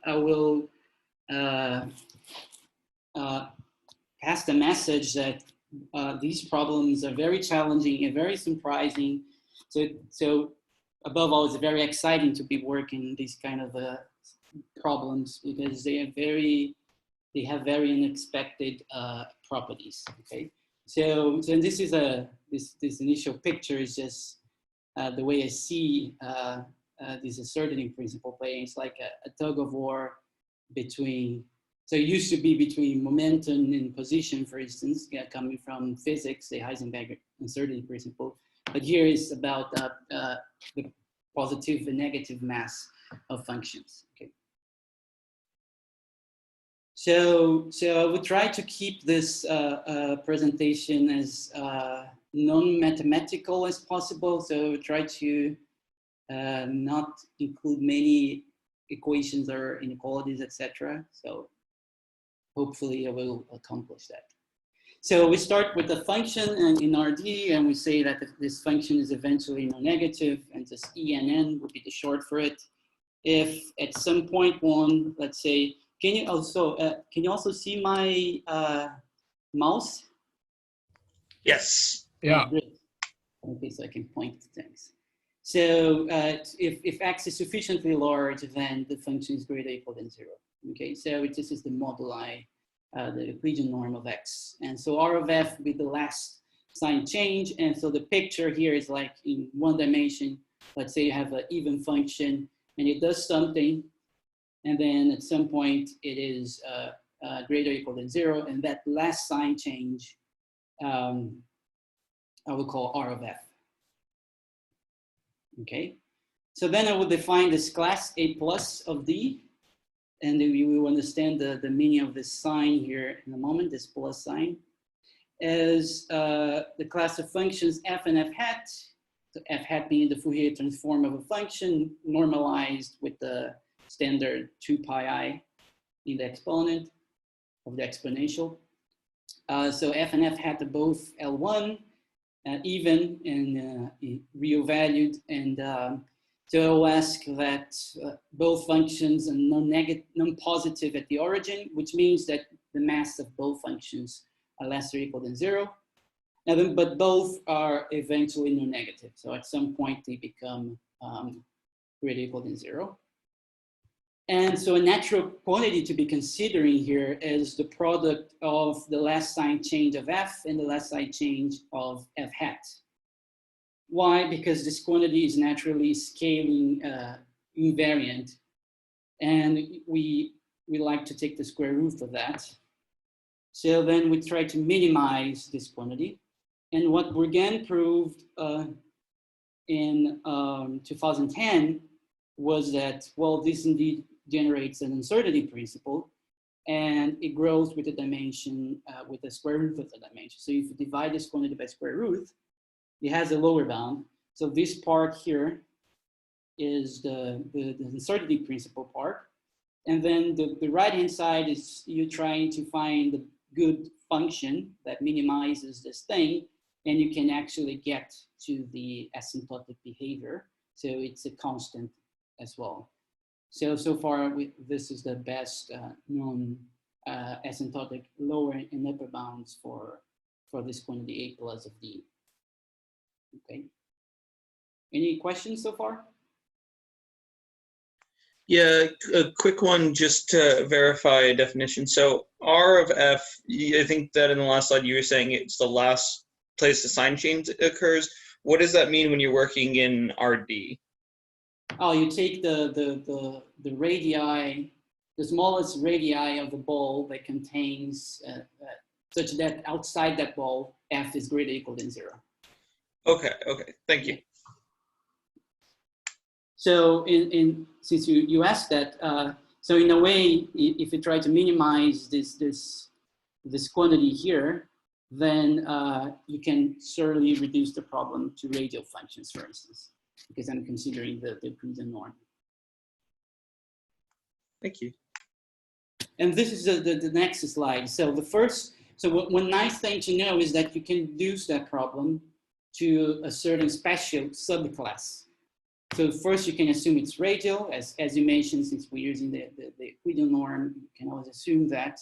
I will uh, pass the message that these problems are very challenging and very surprising. So above all, it's very exciting to be working these kind of problems because they have very unexpected properties. Okay, so this is this initial picture is just the way I see this uncertainty principle playing. It's like a tug of war between. So it used to be between momentum and position, for instance, coming from physics, the Heisenberg uncertainty principle. But here is about the positive and negative mass of functions. Okay. So I would try to keep this presentation as non-mathematical as possible. So try to not include many equations or inequalities, etc. So hopefully I will accomplish that. So we start with the function in RD, and we say that this function is eventually non-negative, and just ENN would be the short for it. If at some point one, let's say, can you also see my mouse? Yes. Yeah. Great. Okay, so I can point to things. So if x is sufficiently large, then the function is greater or equal than 0. Okay, so this is the moduli, the Euclidean norm of x. And so R of f will be the last sign change. And so the picture here is like in one dimension. Let's say you have an even function and it does something. And then at some point it is greater or equal than 0. And that last sign change, I will call R of f. Okay, so then I will define this class A plus of D. And then we will understand the meaning of this sign here in a moment, this plus sign, as the class of functions f and f hat. So f hat being the Fourier transform of a function normalized with the standard 2 pi i in the exponent of the exponential. So f and f hat are both L1, even and real valued, and so I'll ask that both functions are non-positive at the origin, which means that the mass of both functions are less or equal than 0. And then, but both are eventually non-negative. So at some point they become greater or equal than 0. And so a natural quantity to be considering here is the product of the last sign change of f and the last sign change of f hat. Why? Because this quantity is naturally scaling invariant, and we like to take the square root of that. So then we try to minimize this quantity. And what Bourgain proved in 2010 was that, well, this indeed generates an uncertainty principle, and it grows with the dimension, with the square root of the dimension. So if you divide this quantity by square root, it has a lower bound. So this part here is the uncertainty principle part. And then the right-hand side is you trying to find the good function that minimizes this thing, and you can actually get to the asymptotic behavior. So it's a constant as well. So far, this is the best known asymptotic lower and upper bounds for this quantity A plus of D. Okay. Any questions so far? Yeah, a quick one just to verify a definition. So R of f, I think that in the last slide you were saying it's the last place the sign change occurs. What does that mean when you're working in RD? Oh, you take the radii, the smallest radii of the ball that contains such that outside that ball, f is greater or equal than 0. Okay, thank you. So since you asked that, so in a way, if you try to minimize this quantity here, then you can certainly reduce the problem to radial functions, for instance, because I'm considering the Euclidean norm. Thank you. And this is the next slide. So one nice thing to know is that you can reduce that problem to a certain special subclass. So first you can assume it's radial, as you mentioned, since we're using the Euclidean norm, you can always assume that.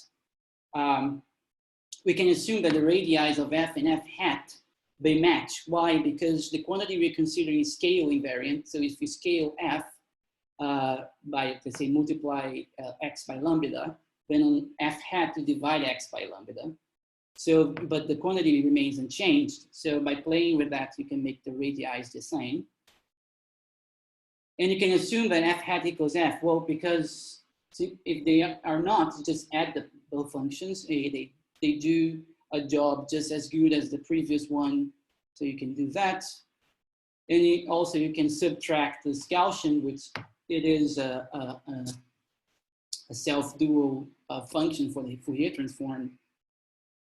We can assume that the radii of f and f hat, they match. Why? Because the quantity we're considering is scale invariant. So if you scale f by, let's say, multiply x by lambda, then on f hat you divide x by lambda. So, but the quantity remains unchanged. So by playing with that, you can make the radii the same. And you can assume that f hat equals f. Well, because if they are not, you just add the both functions. They do a job just as good as the previous one. So you can do that. And you can subtract this Gaussian, which it is a self-dual function for the Fourier transform.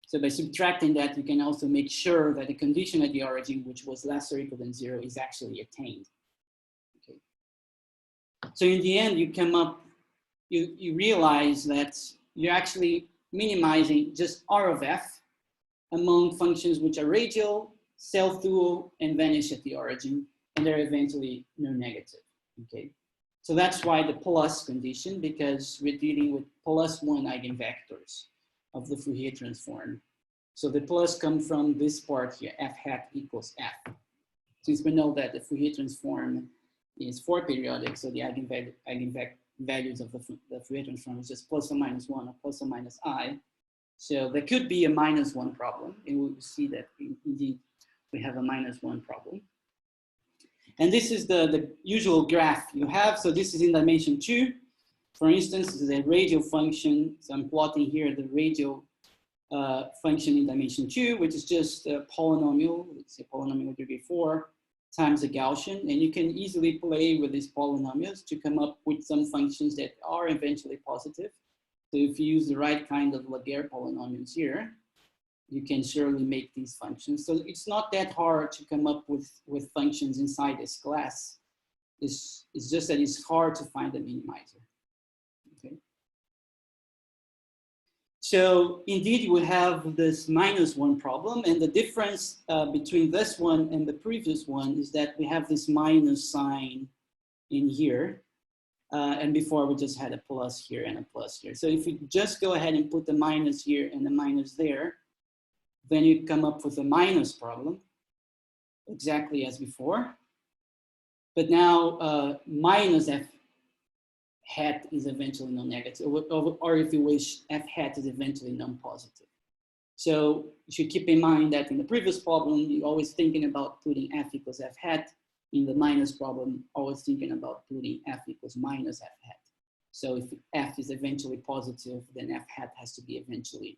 So by subtracting that, you can also make sure that the condition at the origin, which was less or equal than 0, is actually attained. Okay. So in the end, you come up, you realize that you're actually minimizing just R of f among functions which are radial, self-dual, and vanish at the origin, and they're eventually non-negative. Okay. So that's why the plus condition, because we're dealing with +1 eigenvectors of the Fourier transform. So the plus comes from this part here, f hat equals f. Since we know that the Fourier transform is 4 periodic, so the eigenvalues of the Fourier transform is just plus or minus 1 or plus or minus I. So there could be a -1 problem, and we'll see that indeed we have a -1 problem. And this is the usual graph you have. So this is in dimension 2. For instance, this is a radial function. So I'm plotting here the radial function in dimension 2, which is just a polynomial. It's a polynomial with degree 4 times a Gaussian. And you can easily play with these polynomials to come up with some functions that are eventually positive. So if you use the right kind of Laguerre polynomials here, you can surely make these functions. So it's not that hard to come up with functions inside this class. It's just that it's hard to find a minimizer. Okay. So indeed, you will have this -1 problem, and the difference between this one and the previous one is that we have this minus sign in here, and before we just had a plus here and a plus here. So if you just go ahead and put the minus here and the minus there, then you come up with a minus problem, exactly as before. But now minus f hat is eventually non-negative, or if you wish, f hat is eventually non-positive. So you should keep in mind that in the previous problem, you're always thinking about putting f equals f hat. In the minus problem, always thinking about putting f equals minus f hat. So if f is eventually positive, then f hat has to be eventually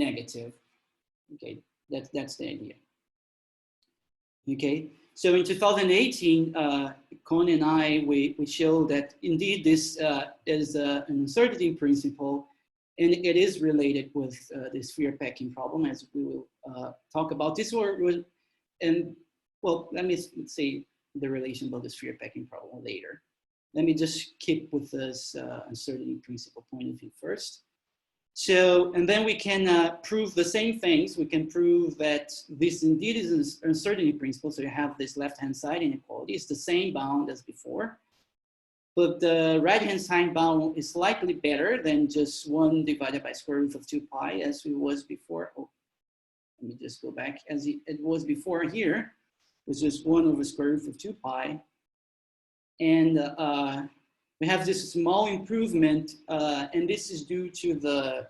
negative. Okay, that's the idea. Okay, so in 2018, Kohn and I, we showed that indeed this is an uncertainty principle, and it is related with the sphere packing problem, as we will talk about this. And well, let me say the relation about the sphere packing problem later. Let me just keep with this uncertainty principle point of view first. So, and then we can prove the same things. We can prove that this indeed is an uncertainty principle. So you have this left-hand side inequality. It's the same bound as before, but the right-hand side bound is slightly better than just 1 divided by square root of 2 pi as it was before. Oh, let me just go back. As it was before here, which is 1 over square root of 2 pi. And we have this small improvement, and this is due to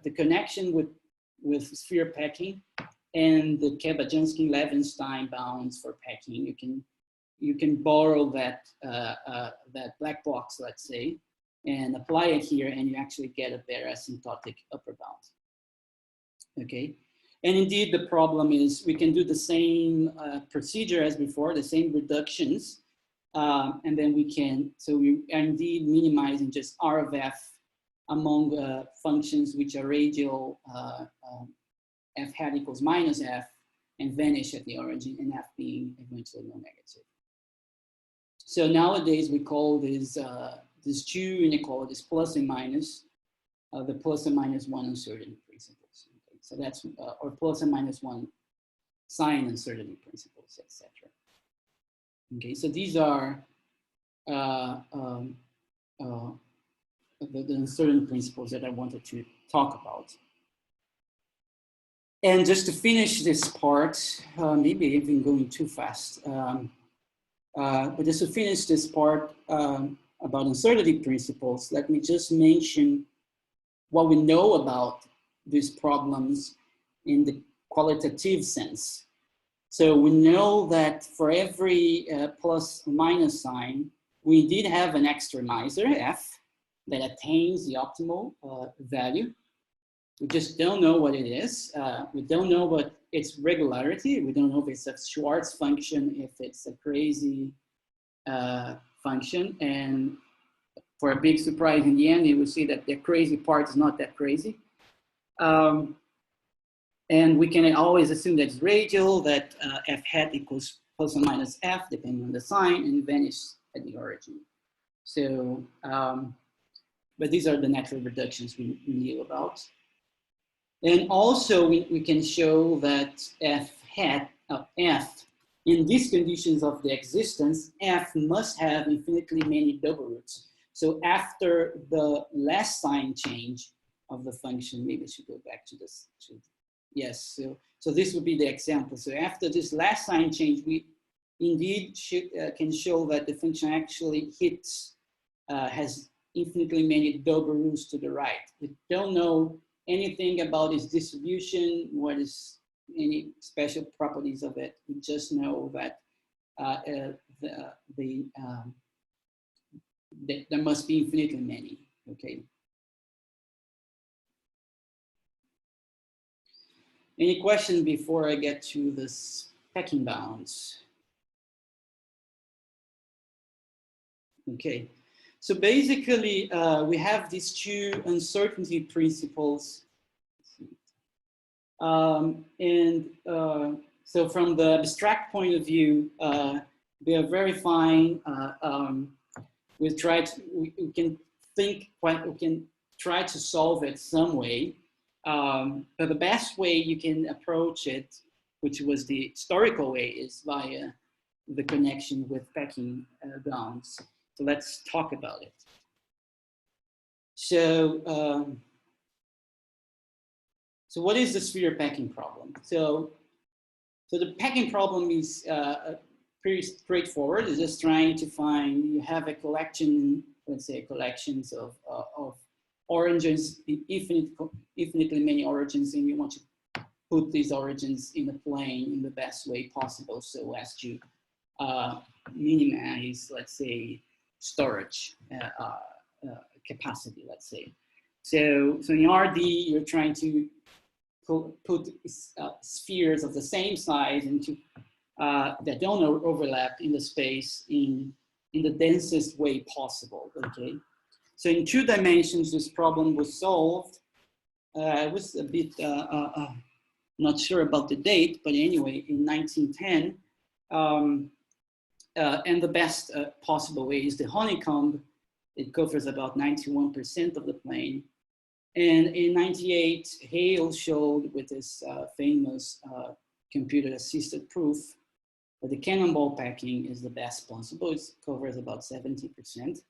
the connection with sphere packing and the Kabajansky-Levenstein bounds for packing. You can borrow that that black box, let's say, and apply it here, and you actually get a better asymptotic upper bound. Okay, and indeed the problem is we can do the same procedure as before, the same reductions. And then we can, so we are indeed minimizing just R of f among functions which are radial, f hat equals minus f, and vanish at the origin, and f being eventually non-negative. So nowadays we call these two inequalities plus and minus, the plus and minus 1 uncertainty principles. Okay. So that's, or plus and minus 1 sign uncertainty principles, etc. Okay, so these are uh, um, the uncertain principles that I wanted to talk about. And just to finish this part, maybe I've been going too fast, but just to finish this part about uncertainty principles, let me just mention what we know about these problems in the qualitative sense. So we know that for every plus or minus sign, we did have an extremizer, F, that attains the optimal value. We just don't know what it is. We don't know what its regularity. We don't know if it's a Schwartz function, if it's a crazy function. And for a big surprise in the end, you will see that the crazy part is not that crazy. And we can always assume that it's radial, that f hat equals plus or minus f, depending on the sign, and vanish at the origin. So, but these are the natural reductions we knew about. And also, we can show that f hat of f, in these conditions of the existence, f must have infinitely many double roots. So after the last sign change of the function, maybe I should go back to this. Yes, so this would be the example. So after this last sign change, we indeed can show that the function actually has infinitely many double roots to the right. We don't know anything about its distribution, what is any special properties of it. We just know that there must be infinitely many, okay? Any questions before I get to the packing bounds? Okay, so basically we have these two uncertainty principles. So from the abstract point of view, they are very fine. We can try to solve it some way. But the best way you can approach it, which was the historical way, is via the connection with packing bounds. So let's talk about it. So, so what is the sphere packing problem? So the packing problem is pretty straightforward. It's just trying to find, you have a collection, let's say collections of origins, infinitely many origins, and you want to put these origins in the plane in the best way possible so as to minimize, let's say, storage capacity, let's say. So in RD, you're trying to put spheres of the same size into that don't overlap in the space in the densest way possible, okay? So in 2 dimensions, this problem was solved. I was a bit not sure about the date, but anyway, in 1910. And the best possible way is the honeycomb. It covers about 91% of the plane. And in 98, Hale showed with his famous computer-assisted proof that the cannonball packing is the best possible. It covers about 70%.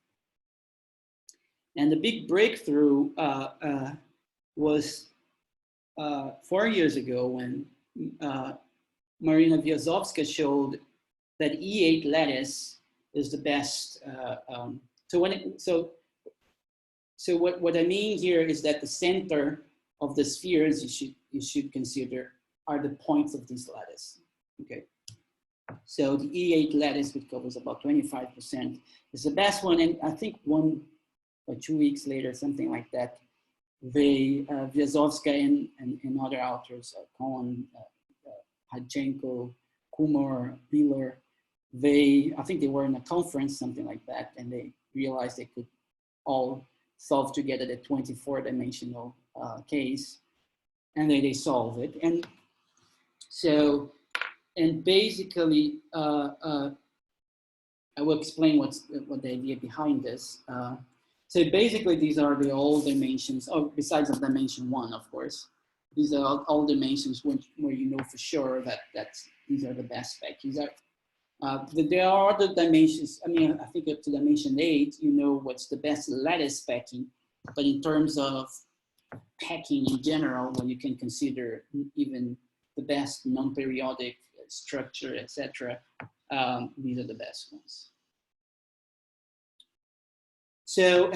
And the big breakthrough was 4 years ago when Marina Wiazowska showed that E8 lattice is the best. So what I mean here is that the center of the spheres you should consider are the points of this lattice. Okay. So the E8 lattice, which covers about 25%, is the best one. And I think 1 or 2 weeks later, something like that, Wiazowska and other authors, Cohen, Hadjenko, Kumar, Wheeler, I think they were in a conference, something like that, and they realized they could all solve together the 24-dimensional case, and then they solve it. And so, and basically, I will explain what the idea behind this. So basically, these are the all dimensions, besides of dimension 1, of course. These are all dimensions where you know for sure that these are the best spec. These are There are other dimensions. I mean, I think up to dimension 8, you know what's the best lattice packing. But in terms of packing in general, when you can consider even the best non-periodic structure, etc., these are the best ones. So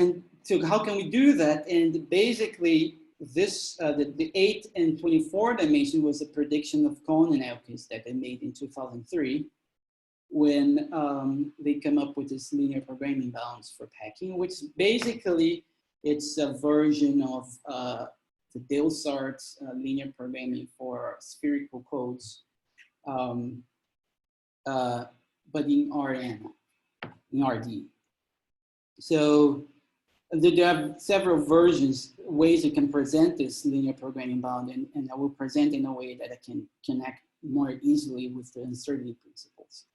how can we do that? And basically, this the 8 and 24 dimension was a prediction of Kohn and Elkins that they made in 2003, when they come up with this linear programming bounds for packing, which basically it's a version of the Delsart linear programming for spherical codes, but in RN, in RD. So there are several versions, ways you can present this linear programming bound, and I will present in a way that I can connect more easily with the uncertainty principles.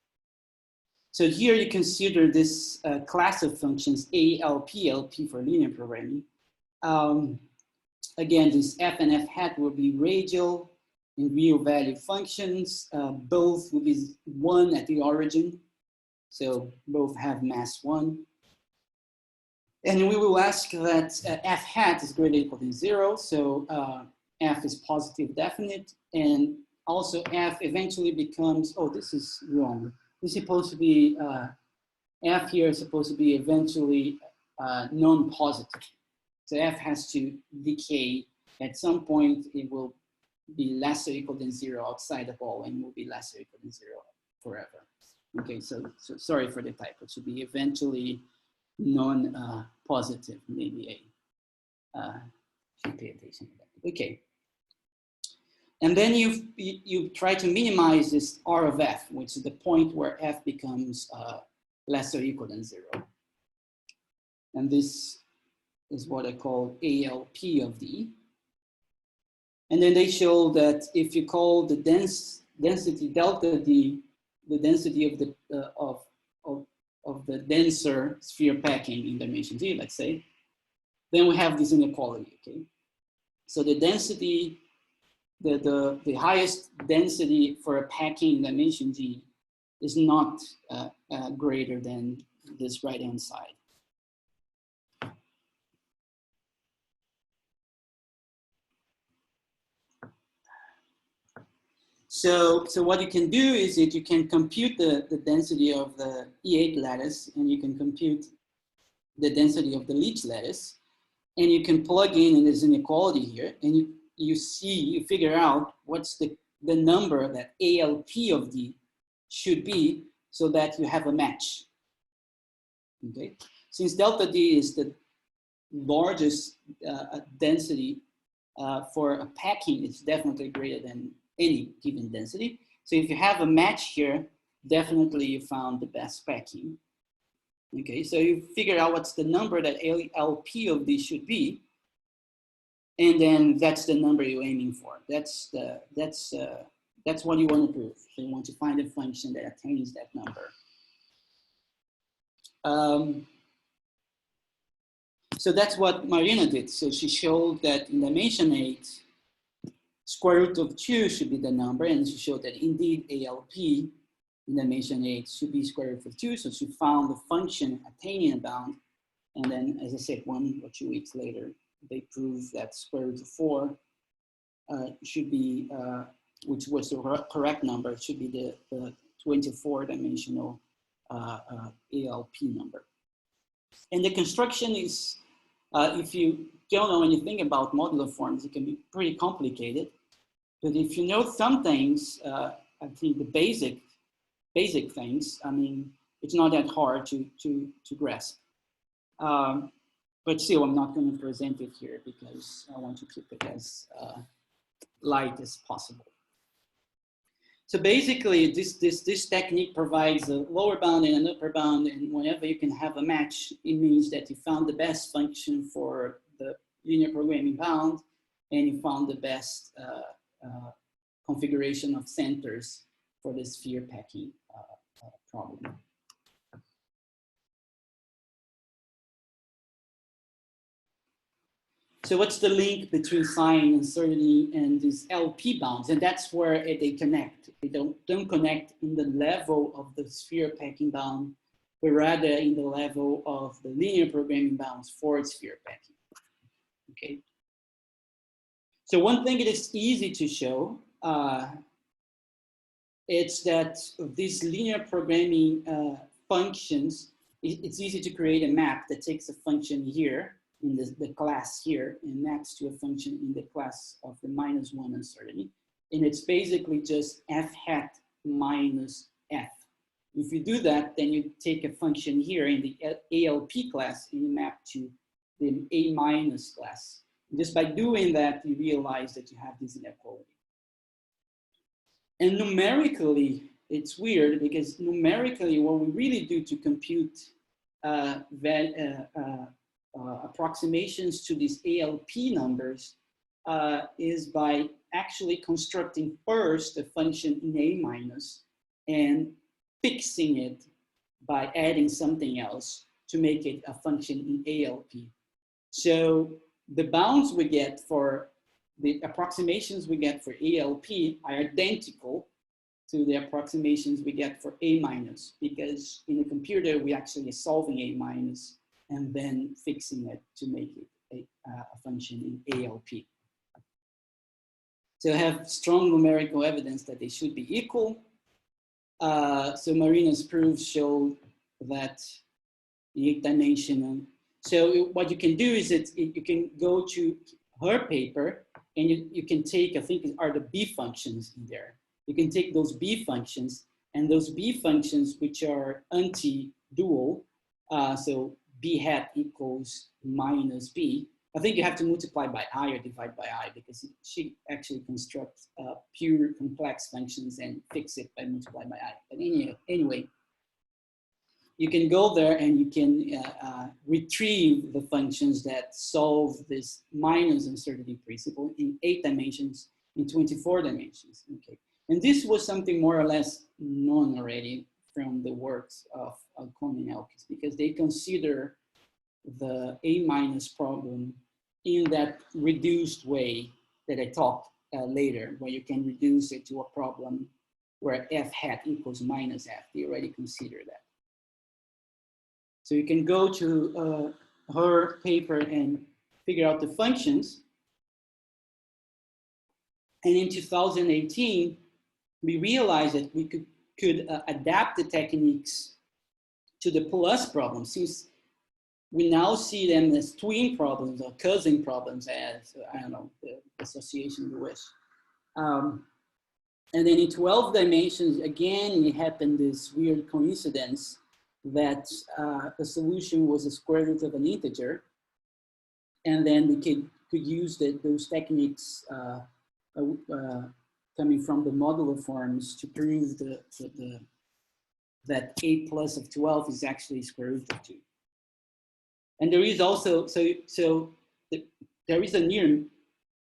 So here you consider this class of functions, ALP, LP for linear programming. Again, this f and f hat will be radial and real value functions. Both will be 1 at the origin. So both have mass 1. And we will ask that f hat is greater or equal to 0. So f is positive definite. And also f eventually becomes, oh, this is wrong. This is supposed to be, f here is supposed to be eventually non-positive. So f has to decay. At some point, it will be less or equal than 0 outside the ball, and will be less or equal than 0 forever. Okay, so sorry for the typo. It should be eventually non-positive, maybe should pay attention to that. Okay. And then you try to minimize this R of f, which is the point where f becomes less or equal than 0. And this is what I call ALP of D. And then they show that if you call the density delta D, the density of the denser sphere packing in dimension D, let's say, then we have this inequality. Okay, so the density, the highest density for a packing in dimension D is not greater than this right-hand side. So what you can do is that you can compute the density of the E8 lattice, and you can compute the density of the Leech lattice, and you can plug in this inequality here, and you figure out what's the number that ALP of D should be, so that you have a match. Okay, since delta D is the largest density for a packing, it's definitely greater than any given density. So if you have a match here, definitely you found the best packing. Okay, so you figure out what's the number that ALP of D should be, and then that's the number you're aiming for. That's what you want to prove. So you want to find a function that attains that number. So that's what Marina did. So she showed that in dimension 8, square root of 2 should be the number, and she showed that indeed ALP in dimension 8 should be square root of 2. So she found the function attaining a bound, and then, as I said, 1 or 2 weeks later, they proved that square root of 4 should be, which was the correct number, should be the 24-dimensional ALP number. And the construction is, if you don't know anything about modular forms, it can be pretty complicated. But if you know some things, I think the basic things, I mean, it's not that hard to grasp. But still, I'm not going to present it here because I want to keep it as light as possible. So basically, this technique provides a lower bound and an upper bound, and whenever you can have a match, it means that you found the best function for the linear programming bound, and you found the best configuration of centers for the sphere packing problem. So what's the link between sign uncertainty and these LP bounds? And that's where they connect. They don't connect in the level of the sphere packing bound, but rather in the level of the linear programming bounds for sphere packing. Okay. So one thing that is easy to show, it's that these linear programming functions, it's easy to create a map that takes a function here in the class here and maps to a function in the class of the -1 uncertainty. And it's basically just f hat minus f. If you do that, then you take a function here in the ALP class and you map to the A minus class. And just by doing that, you realize that you have this inequality. And numerically, it's weird because numerically, what we really do to compute approximations to these ALP numbers is by actually constructing first a function in A minus and fixing it by adding something else to make it a function in ALP. So the bounds we get for the approximations we get for ALP are identical to the approximations we get for A minus, because in a computer, we actually are solving A minus and then fixing it to make it a function in ALP. So I have strong numerical evidence that they should be equal. So Marina's proofs show that in 8-dimensional. So what you can do is you can go to her paper and you can take, I think are the B functions in there. You can take those B functions and those B functions which are anti-dual, so B hat equals minus B. I think you have to multiply by I or divide by I because she actually constructs pure complex functions and fix it by multiply by I. But anyway, you can go there and you can retrieve the functions that solve this minus uncertainty principle in 8 dimensions, in 24 dimensions. Okay, and this was something more or less known already from the works of Kohn and Elkins, because they consider the A minus problem in that reduced way that I talked later, where you can reduce it to a problem where f hat equals minus f. They already consider that. So you can go to her paper and figure out the functions. And in 2018, we realized that we could adapt the techniques to the plus problem, since we now see them as twin problems or cousin problems, as, I don't know, the association you wish. And then in 12 dimensions, again, it happened this weird coincidence that the solution was a square root of an integer. And then we could use those techniques coming from the modular forms to prove that A plus of 12 is actually square root of 2. And there is also, there is a near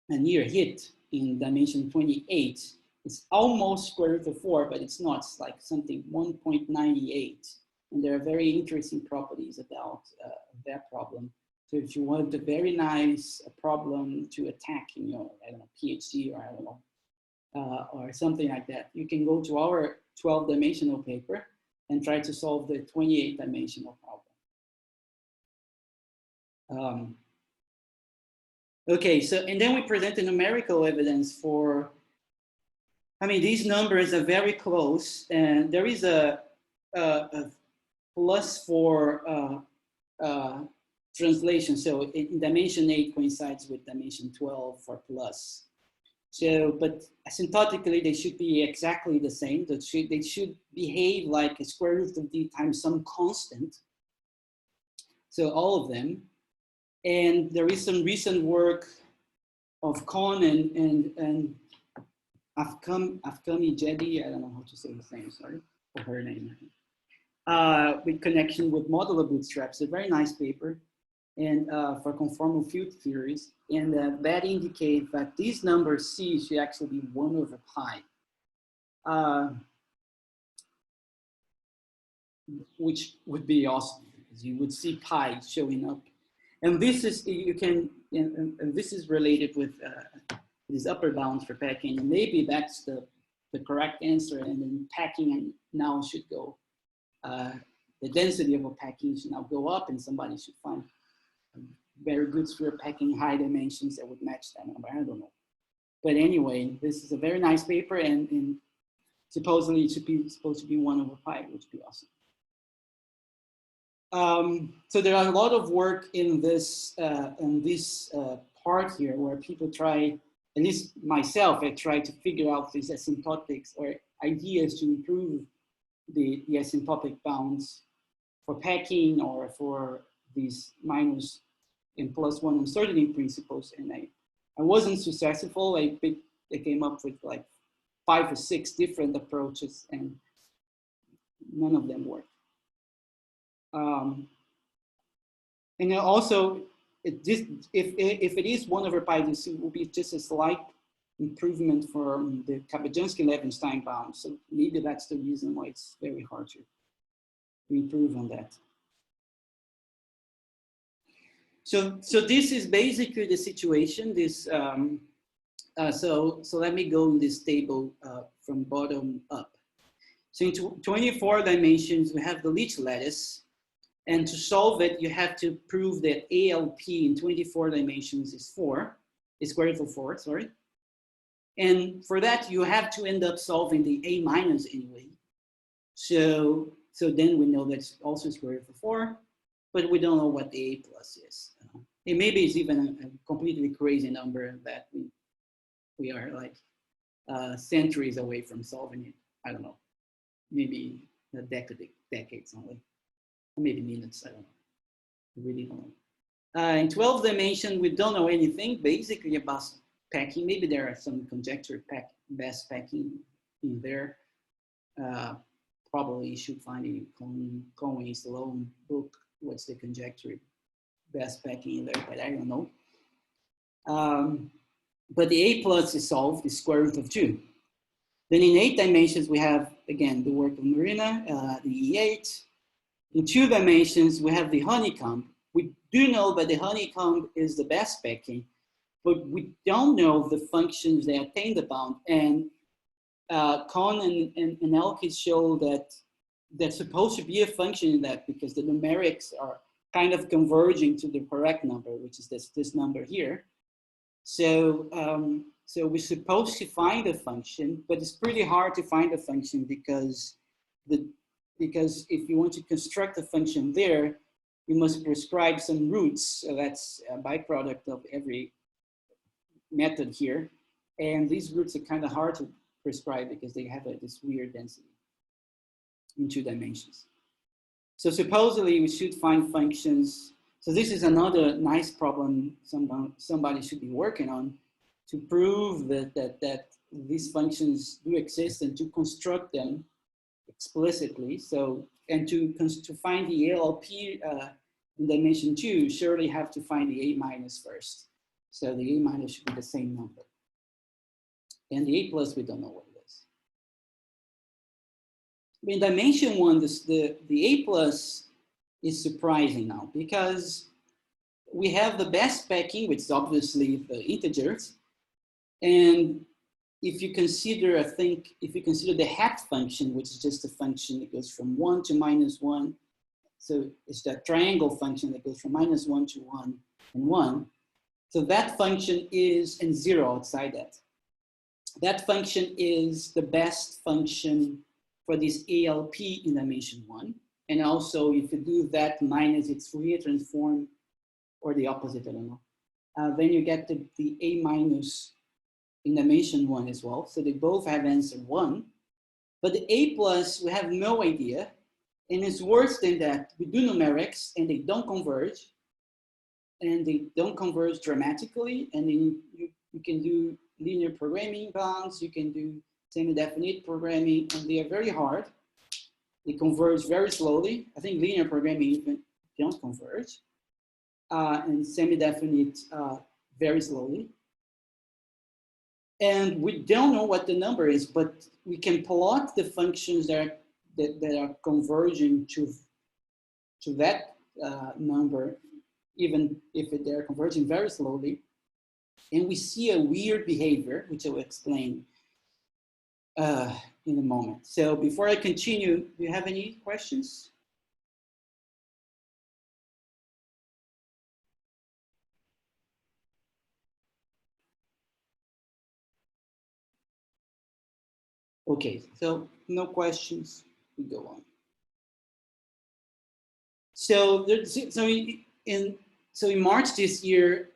hit in dimension 28. It's almost square root of 4, but it's not. It's like something 1.98. And there are very interesting properties about that problem. So if you want a very nice problem to attack, I don't know, PhD or I don't know, or something like that, you can go to our 12-dimensional paper and try to solve the 28-dimensional problem. Okay, so, and then we present the numerical evidence for, I mean, these numbers are very close, and there is a plus for translation. So in dimension 8 coincides with dimension 12 for plus. So, but asymptotically, they should be exactly the same. They should behave like a square root of d times some constant. So all of them. And there is some recent work of Kohn and Afkami Jedi, I don't know how to say his name, sorry, for her name. With connection with modular bootstraps, a very nice paper, and for conformal field theories. And that indicates that these numbers C should actually be 1 over pi. Which would be awesome, because you would see pi showing up. And this is, you can, and this is related with these upper bounds for packing. And maybe that's the correct answer. And then packing now should go, the density of a packing should now go up, and somebody should find very good sphere packing high dimensions that would match that number. I don't know. But anyway, this is a very nice paper, and supposedly it should be supposed to be 1/pi, which would be awesome. So there are a lot of work in this part here where people try, at least myself, I try to figure out these asymptotics or ideas to improve the asymptotic bounds for packing or for these minus and plus one uncertainty principles. And I wasn't successful. I came up with like 5 or 6 different approaches, and none of them worked. And also, if it is 1/pi, this will be just a slight improvement for the Kapuscinski-Levenshtein bound. So maybe that's the reason why it's very hard to improve on that. So this is basically the situation. This so let me go in this table from bottom up. So in 24 dimensions, we have the Leech lattice. And to solve it, you have to prove that ALP in 24 dimensions is 4, is square root of 4, sorry. And for that, you have to end up solving the A minus anyway. So then we know that's also square root of 4, but we don't know what the A plus is. And maybe it's even a completely crazy number that we are like centuries away from solving it. I don't know, maybe a decades only. Maybe minutes, I don't know. I really don't know. In 12 dimension, we don't know anything basically about packing. Maybe there are some conjecture best packing in there. Probably you should find it in Conway's Sloan book. What's the conjecture best packing in there? But I don't know. But the A plus is solved, is square root of 2. Then in 8 dimensions, we have, again, the work of Marina, the E8. In 2 dimensions, we have the honeycomb. We do know that the honeycomb is the best packing, but we don't know the functions that attain the bound. And Kohn and Elkis show that there's supposed to be a function in that because the numerics are kind of converging to the correct number, which is this number here. So, so we're supposed to find a function, but it's pretty hard to find a function because if you want to construct a function there, you must prescribe some roots. So that's a byproduct of every method here. And these roots are kind of hard to prescribe because they have this weird density in 2 dimensions. So supposedly we should find functions. So this is another nice problem somebody should be working on to prove that these functions do exist and to construct them explicitly. So, and to find the ALP in dimension 2, surely have to find the A minus first. So the A minus should be the same number. And the A plus, we don't know what it is. In dimension 1, the A plus is surprising now because we have the best packing, which is obviously the integers. And if you consider, I think, if you consider the hat function, which is just a function that goes from 1 to -1, so it's that triangle function that goes from -1 to 1 and 1. So that function is, and 0 outside that. That function is the best function for this ALP in dimension 1. And also, if you do that minus its Fourier transform, or the opposite, I don't know, then you get the A minus in dimension 1 as well. So they both have answer 1. But the A plus, we have no idea. And it's worse than that. We do numerics and they don't converge. And they don't converge dramatically. And then you can do linear programming bounds. You can do semi-definite programming. And they are very hard. They converge very slowly. I think linear programming even don't converge. And semi-definite very slowly. And we don't know what the number is, but we can plot the functions that are converging to that number even if they're converging very slowly. And we see a weird behavior, which I will explain in a moment. So before I continue, do you have any questions? Okay, so no questions, we go on. So in March this year,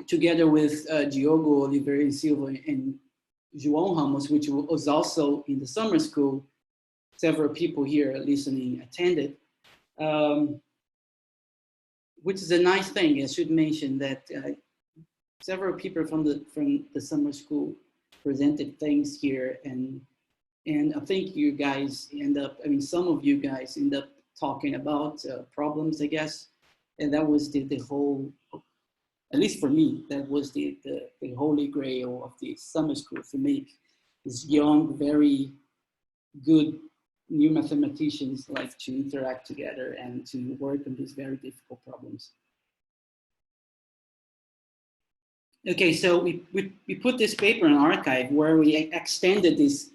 together with Diogo Oliveira Silva and João Ramos, which was also in the summer school, several people here listening attended, which is a nice thing. I should mention that several people from the summer school presented things here, and I think you guys some of you guys end up talking about problems, I guess, and that was the whole, at least for me, that was the holy grail of the summer school, to make these young, very good new mathematicians like to interact together and to work on these very difficult problems. Okay, so we put this paper in archive where we extended these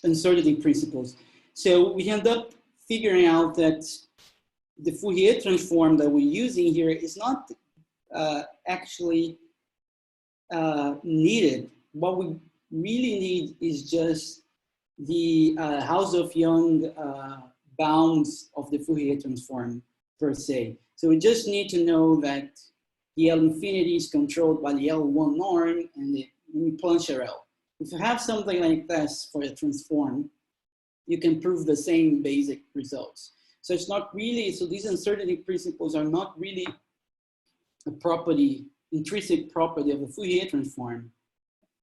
uncertainty principles. So we end up figuring out that the Fourier transform that we're using here is not actually needed. What we really need is just the Hausdorff-Young bounds of the Fourier transform per se. So we just need to know that the L infinity is controlled by the L1 norm and the Plancherel. If you have something like this for a transform, you can prove the same basic results. So it's not really, so these uncertainty principles are not really a property, intrinsic property of the Fourier transform.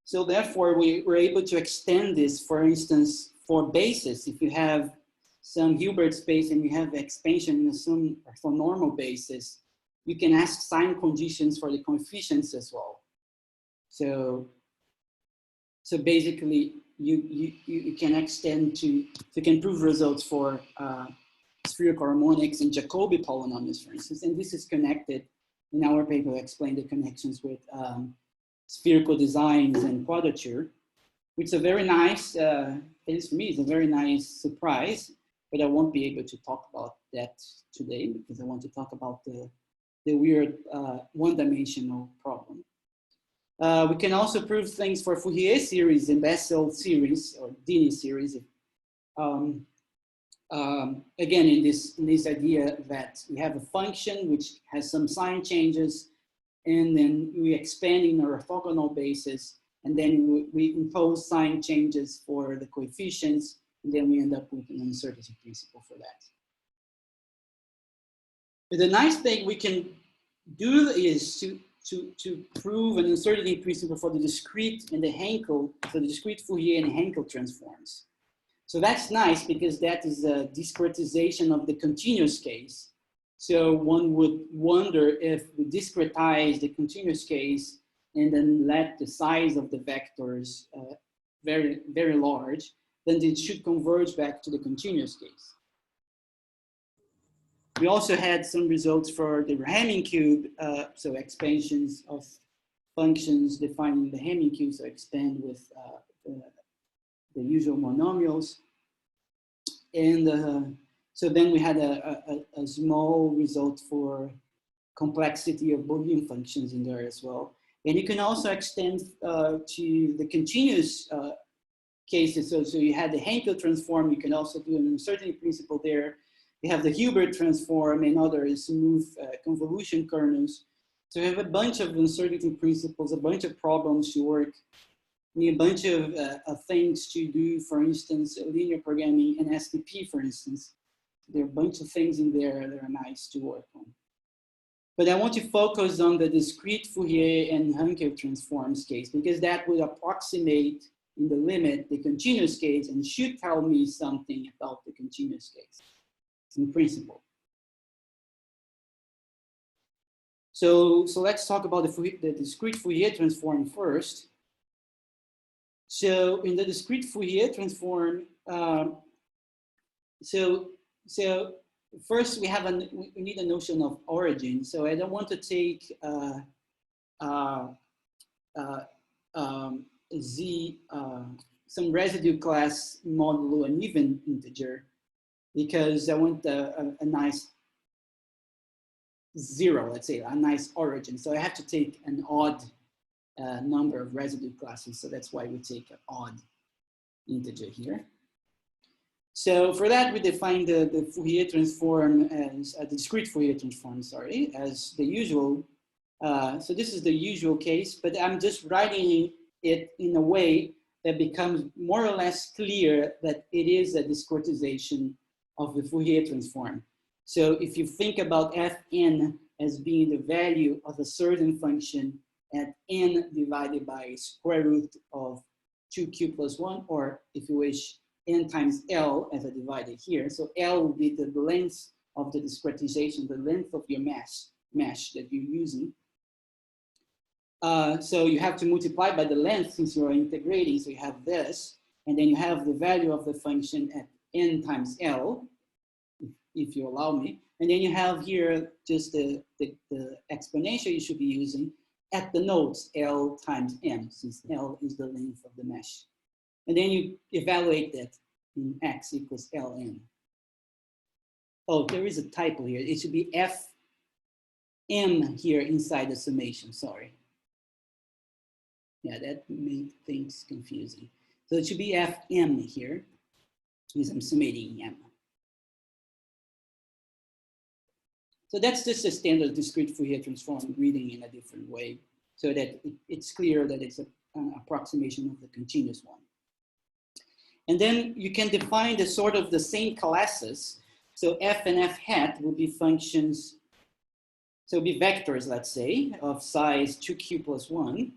So therefore, we were able to extend this, for instance, for basis. If you have some Hilbert space and you have expansion in some orthonormal basis, you can ask sign conditions for the coefficients as well. So basically, you can extend to, you can prove results for spherical harmonics and Jacobi polynomials, for instance, and this is connected. In our paper, we explain the connections with spherical designs and quadrature, which is a very nice, at least for me, it's a very nice surprise, but I won't be able to talk about that today because I want to talk about the weird one-dimensional problem. We can also prove things for Fourier series and Bessel series or Dini series. Again, in this idea that we have a function which has some sign changes, and then we expand in an orthogonal basis, and then we impose sign changes for the coefficients, and then we end up with an uncertainty principle for that. But the nice thing we can do is to prove an uncertainty principle for the discrete and the Hankel, for the discrete Fourier and Hankel transforms. So that's nice because that is a discretization of the continuous case. So one would wonder if we discretize the continuous case and then let the size of the vectors very, very large, then it should converge back to the continuous case. We also had some results for the Hamming cube, so expansions of functions defining the Hamming cube, so expand with the usual monomials. And so then we had a small result for complexity of Boolean functions in there as well. And you can also extend to the continuous cases. So you had the Hankel transform, you can also do an uncertainty principle there. You have the Hilbert transform and other smooth convolution kernels. So you have a bunch of uncertainty principles, a bunch of problems to work, a bunch of things to do, for instance, linear programming and STP, for instance. There are a bunch of things in there that are nice to work on. But I want to focus on the discrete Fourier and Hankel transforms case, because that would approximate in the limit the continuous case and should tell me something about the continuous case in principle. So let's talk about the discrete Fourier transform first. So in the discrete Fourier transform, so first we need a notion of origin. So I don't want to take some residue class modulo an even integer, because I want a nice zero, let's say, a nice origin. So I have to take an odd number of residue classes. So that's why we take an odd integer here. So for that, we define the Fourier transform as the discrete Fourier transform, sorry, as the usual. So this is the usual case, but I'm just writing it in a way that becomes more or less clear that it is a discretization of the Fourier transform. So if you think about Fn as being the value of a certain function at n divided by square root of 2q plus 1, or if you wish, n times L as I divided here. So L will be the length of the discretization, the length of your mesh that you're using. So you have to multiply by the length since you're integrating. So you have this, and then you have the value of the function at n times L, if you allow me. And then you have here just the exponential you should be using at the nodes L times m, since L is the length of the mesh. And then you evaluate that in x equals Ln. Oh, there is a typo here. It should be Fm here inside the summation, sorry. Yeah, that made things confusing. So it should be Fm here, because I'm summating m. So that's just a standard discrete Fourier transform reading in a different way, so that it's clear that it's an approximation of the continuous one. And then you can define the sort of the same classes. So f and f hat will be functions, so it'll be vectors, let's say, of size 2q plus 1.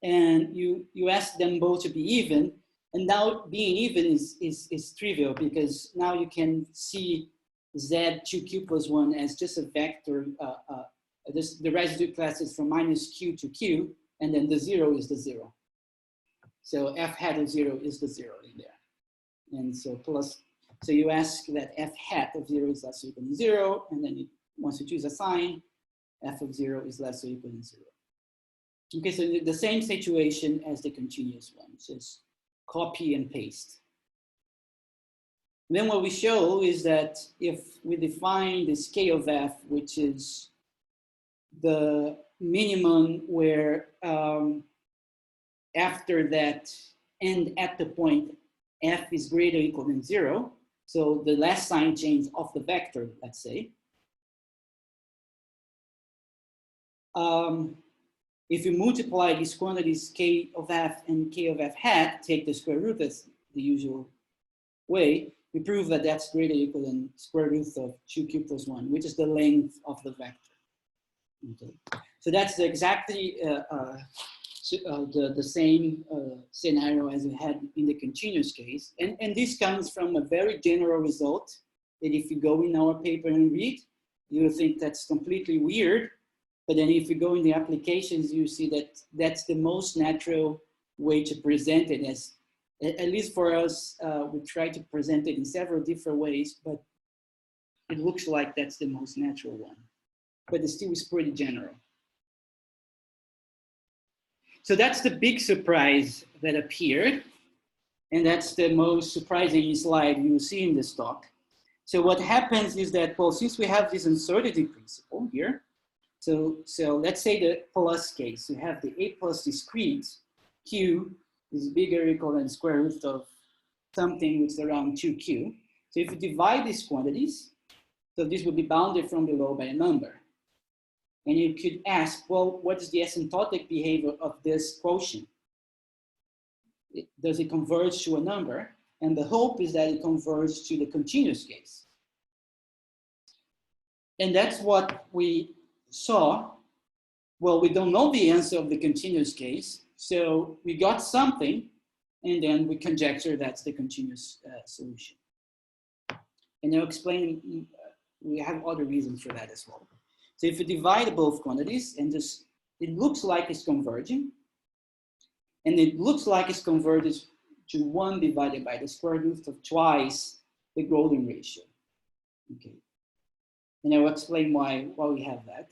And you ask them both to be even. And now being even is trivial, because now you can see z 2q plus 1 as just a vector. The residue class is from minus q to q, and then the 0 is the 0. So f hat of 0 is the 0 in there. And so plus, so you ask that f hat of 0 is less or equal to 0, and then once you choose a sign, f of 0 is less or equal to 0. Okay, so the same situation as the continuous one, just copy and paste. And then what we show is that if we define this k of f, which is the minimum where after that and at the point f is greater or equal than 0, so the last sign change of the vector, let's say. If you multiply these quantities k of f and k of f hat, take the square root as the usual way, we prove that that's greater or equal than square root of 2q plus 1, which is the length of the vector. Okay. So that's exactly the same scenario as we had in the continuous case. And this comes from a very general result that if you go in our paper and read, you'll think that's completely weird. But then if you go in the applications, you see that that's the most natural way to present it. As, at least for us, we try to present it in several different ways, but it looks like that's the most natural one. But it still is pretty general. So that's the big surprise that appeared. And that's the most surprising slide you will see in this talk. So what happens is that, well, since we have this uncertainty principle here, so let's say the plus case, we have the A plus discrete, Q is bigger or equal than square root of something which is around 2Q. So if you divide these quantities, so this would be bounded from below by a number. And you could ask, well, what is the asymptotic behavior of this quotient? Does it converge to a number? And the hope is that it converges to the continuous case. And that's what we saw. Well, we don't know the answer of the continuous case, so we got something, and then we conjecture that's the continuous solution. And I'll explain, we have other reasons for that as well. So if you divide both quantities, and just, it looks like it's converging, and it looks like it's converged to 1 divided by the square root of twice the Golden ratio. Okay, and I will explain why we have that.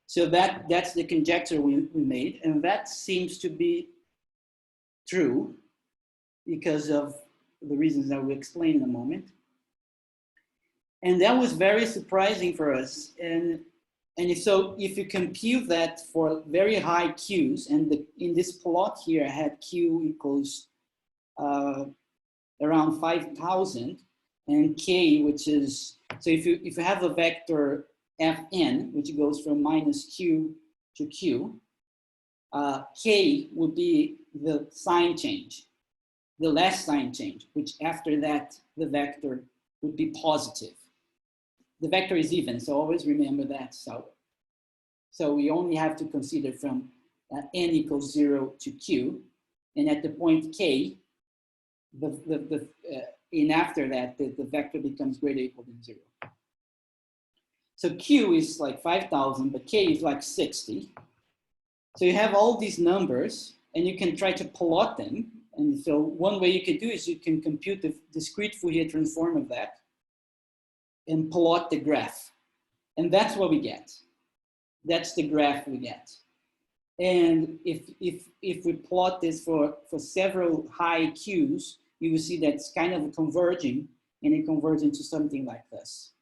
So that's the conjecture we made, and that seems to be true because of the reasons that we explain in a moment. And that was very surprising for us. And so if you compute that for very high Qs, and in this plot here, I had Q equals around 5,000, and K, which is, so if you have a vector Fn, which goes from minus Q to Q, K would be the sign change, the last sign change, which after that, the vector would be positive. The vector is even, so always remember that. So we only have to consider from n equals 0 to Q, and at the point K, and after that, the vector becomes greater or equal than 0. So Q is like 5,000, but K is like 60. So you have all these numbers, and you can try to plot them. And so one way you could do is you can compute the discrete Fourier transform of that and plot the graph. And that's what we get. That's the graph we get. And if we plot this for several high Qs, you will see that's kind of converging, and it converges into something like this.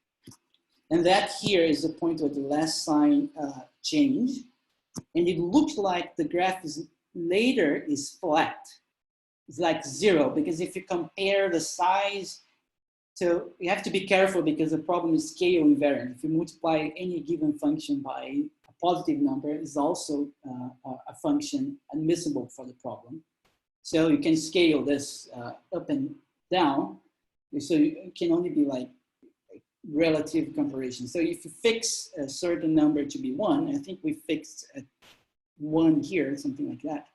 And that here is the point where the last sign change. And it looks like the graph is later is flat. It's like 0, because if you compare the size, so you have to be careful because the problem is scale invariant. If you multiply any given function by a positive number, is also a function admissible for the problem. So you can scale this up and down. So it can only be like relative comparison. So if you fix a certain number to be 1, I think we fixed 1 here, something like that.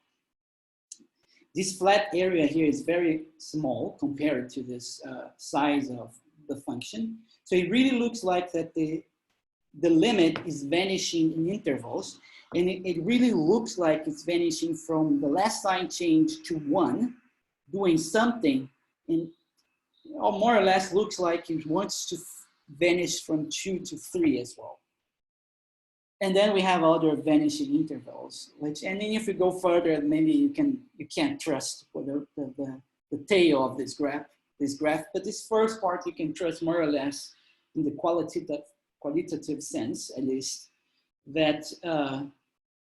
This flat area here is very small compared to this size of the function. So it really looks like that the limit is vanishing in intervals, and it really looks like it's vanishing from the last sign change to 1, doing something, and more or less looks like it wants to vanish from 2 to 3 as well. And then we have other vanishing intervals, which, and then if you go further, maybe you can't trust for the tail of this graph. But this first part you can trust more or less in the qualitative sense, at least, that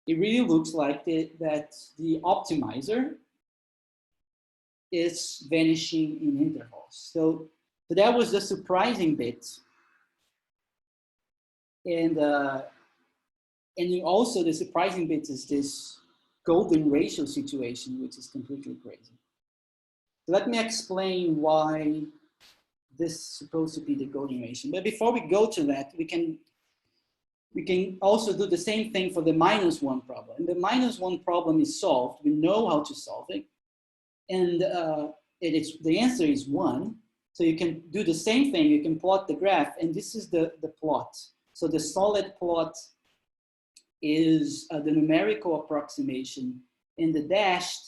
it really looks like that the optimizer is vanishing in intervals. So that was the surprising bit. And also the surprising bit is this golden ratio situation, which is completely crazy. So let me explain why this is supposed to be the golden ratio. But before we go to that, we can also do the same thing for the -1 problem. And the -1 problem is solved. We know how to solve it. And the answer is 1. So you can do the same thing. You can plot the graph. And this is the plot. So the solid plot is the numerical approximation, and the dashed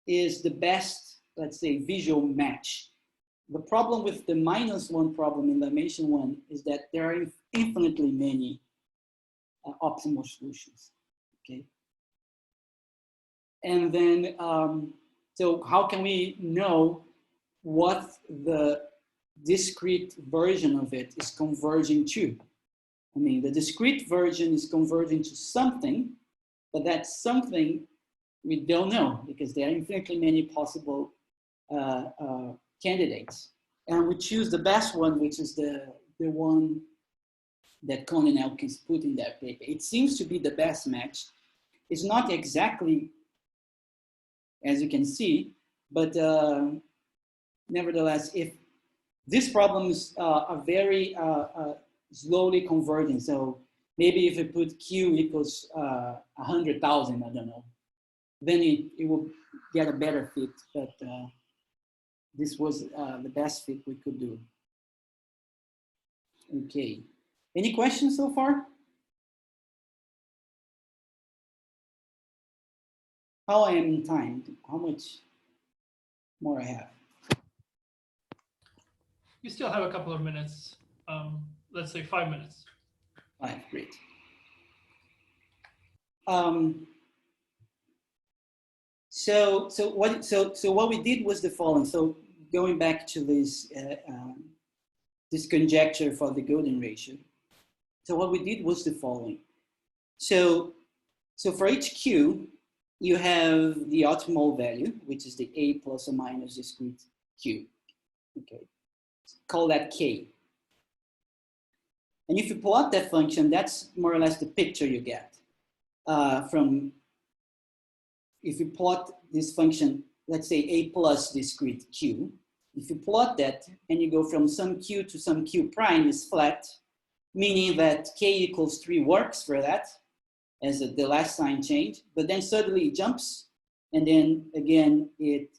is the best, let's say, visual match. The problem with the -1 problem in dimension 1 is that there are infinitely many optimal solutions, okay? And then, so how can we know what the discrete version of it is converging to? I mean, the discrete version is converging to something, but that something we don't know because there are infinitely many possible candidates. And we choose the best one, which is the one that Cohn and Elkins put in their paper. It seems to be the best match. It's not exactly, as you can see, but nevertheless, if these problems are very slowly converging, so maybe if you put Q equals 100,000, I don't know, then it will get a better fit, but this was the best fit we could do. Okay, any questions so far? How I am in time? How much more I have? You still have a couple of minutes. let's say 5 minutes. 5, great. So what we did was the following. So going back to this conjecture for the golden ratio. So what we did was the following. So for each Q, you have the optimal value, which is the A plus or minus discrete Q. Okay, call that K. And if you plot that function, that's more or less the picture you get if you plot this function, let's say A plus discrete Q. If you plot that and you go from some Q to some Q prime is flat, meaning that K equals 3 works for that as the last sign change, but then suddenly it jumps, and then again it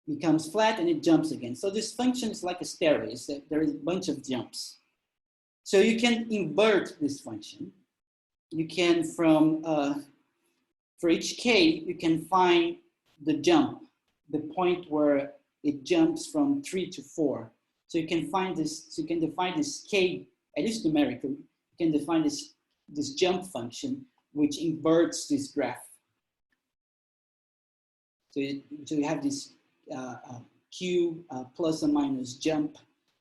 becomes flat and it jumps again. So this function is like a stairway, so there is a bunch of jumps. So you can invert this function. You can for each K, you can find the jump, the point where it jumps from 3 to 4. So you can find this, so you can define this K, at least numerically, you can define this jump function, which inverts this graph. So you have this Q plus or minus jump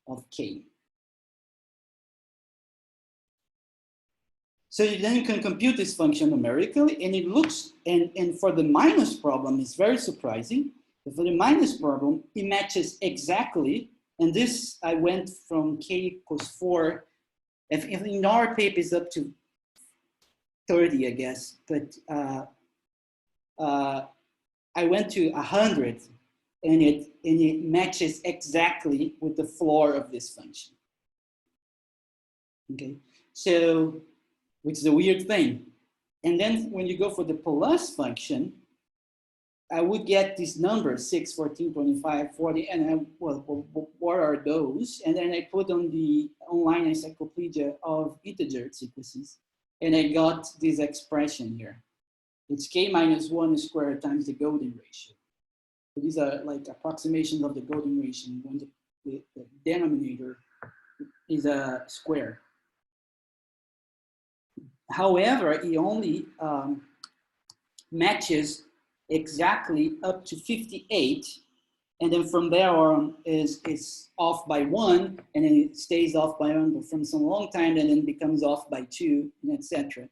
of K. So then you can compute this function numerically, and it looks, and for the minus problem, it's very surprising. But for the minus problem, it matches exactly, and this I went from K equals 4. If in our paper is up to 30, I guess, but I went to 100, and it matches exactly with the floor of this function. Okay, so which is a weird thing. And then when you go for the plus function, I would get these numbers 6, 14, 25, 40, and well, what are those? And then I put on the online encyclopedia of integer sequences, and I got this expression here. It's K minus 1 squared times the golden ratio. So these are like approximations of the golden ratio when the denominator is a square. However, it only matches exactly up to 58, and then from there on is off by 1, and then it stays off by 1 from some long time, and then becomes off by 2, and etc.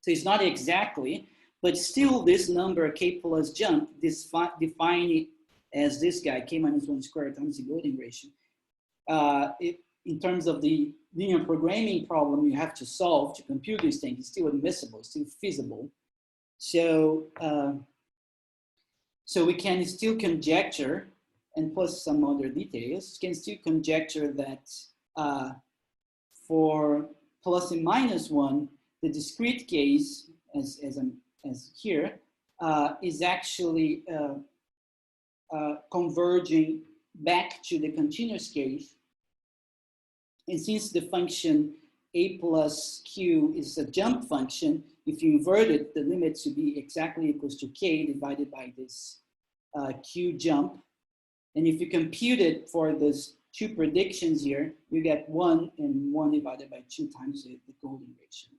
So it's not exactly, but still this number K plus jump, define it as this guy, K minus 1 squared times the golden ratio. In terms of the linear programming problem you have to solve to compute these things, it's still admissible, it's still feasible. So, so we can still conjecture, and plus some other details, can still conjecture that for plus and minus 1, the discrete case, as here, is actually converging back to the continuous case. And since the function A plus Q is a jump function, if you invert it, the limit should be exactly equals to K divided by this Q jump. And if you compute it for those 2 predictions here, you get 1, and 1 divided by 2 times the golden ratio.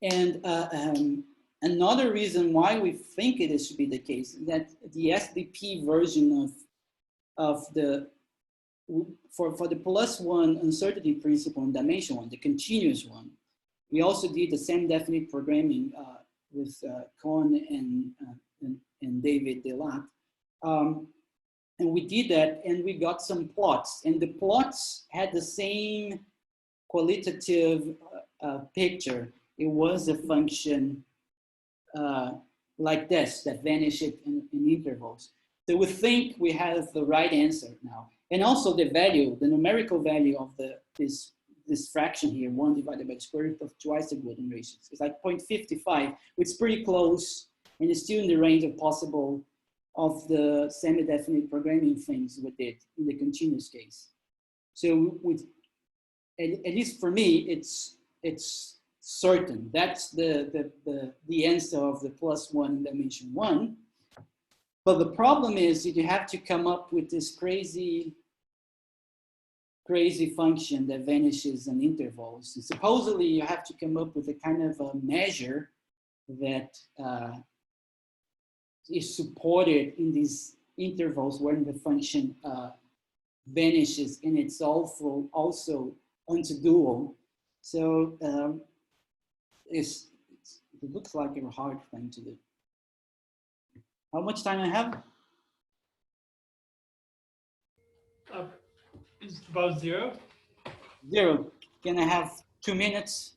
And another reason why we think it should be the case is that the SDP version of the for the +1 uncertainty principle in dimension 1, the continuous one, we also did the same definite programming with Kohn and David Delat. And we did that, and we got some plots, and the plots had the same qualitative picture. It was a function like this that vanished in intervals. So we think we have the right answer now. And also the value, the numerical value of this fraction here, 1 divided by the square root of twice the golden ratio. It's like 0.55, which is pretty close, and it's still in the range of possible of the semi-definite programming things we did in the continuous case. So at least for me, it's certain. That's the answer of the +1 in dimension 1. But the problem is that you have to come up with this crazy crazy function that vanishes in intervals. And supposedly, you have to come up with a kind of a measure that is supported in these intervals when the function vanishes, and it's also unto-dual. So it looks like a hard thing to do. How much time I have? It's about 0. 0. Can I have 2 minutes?